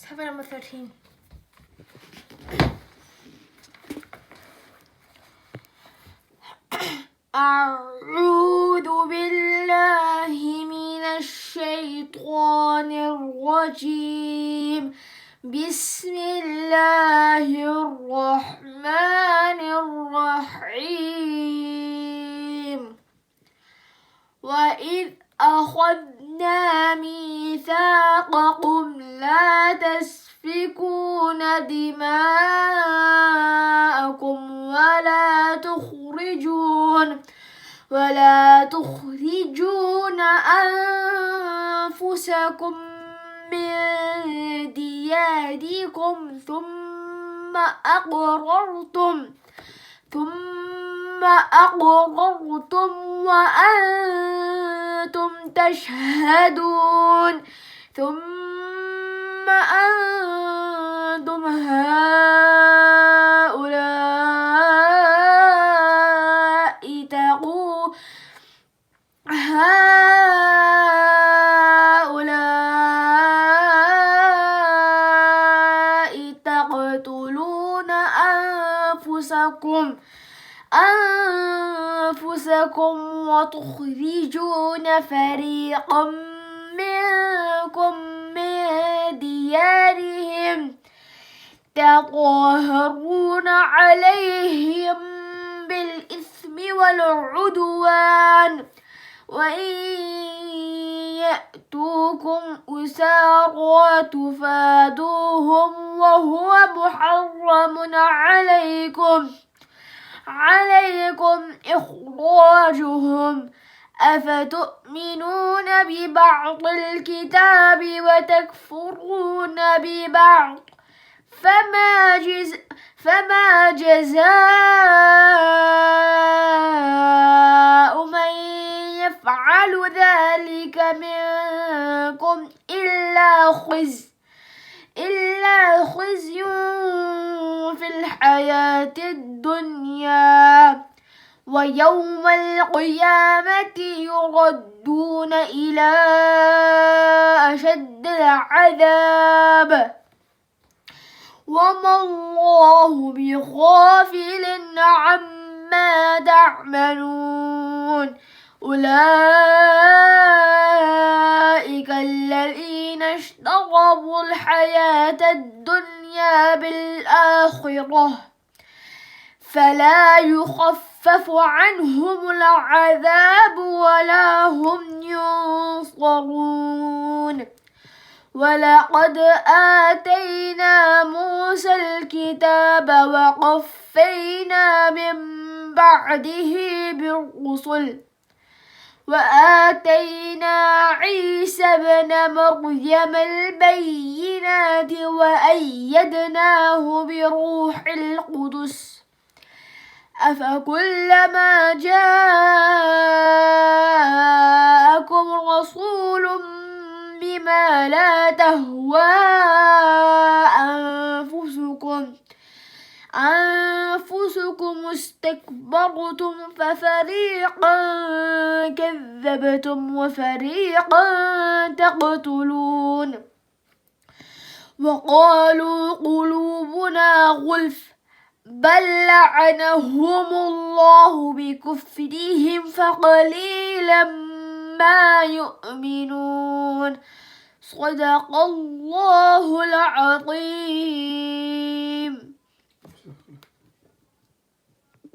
Seven number 13. أعوذ بالله من الشيطان الرجيم. بسم الله الرحمن الرحيم. وإذ أخذنا ميثاقكم لا تسفكون دماءكم ولا تخرجون أنفسكم من دياركم ثم أقررتم وأنتم تشهدون. ثم أنتم هؤلاء تقتلون أنفسكم وتخرجون فريقا منكم من ديارهم تظاهرون عليهم بالإثم والعدوان وإن يأتوكم أسارى تفادوهم وهو محرم عليكم إخراجهم. أفتؤمنون ببعض الكتاب وتكفرون ببعض فما جزاء من يفعل ذلك منكم إلا خزي في الحياة الدنيا ويوم القيامة يردون إلى أشد العذاب وما الله بغافل عما تعملون. أولئك الذين اشتروا الحياة الدنيا بالآخرة فلا يخفف عنهم العذاب ولا هم ينصرون. ولقد آتينا موسى الكتاب وقفينا من بعده بالرسل وآتينا عيسى ابن مريم البينات وأيدناه بروح القدس. أفكلما جاءكم رسول بما لا تهوى أنفسكم استكبرتم ففريقا كذبتم وفريقا تقتلون. وقالوا قلوبنا غلف بل لعنهم الله بكفرهم فقليلا ما يؤمنون. صدق الله العظيم.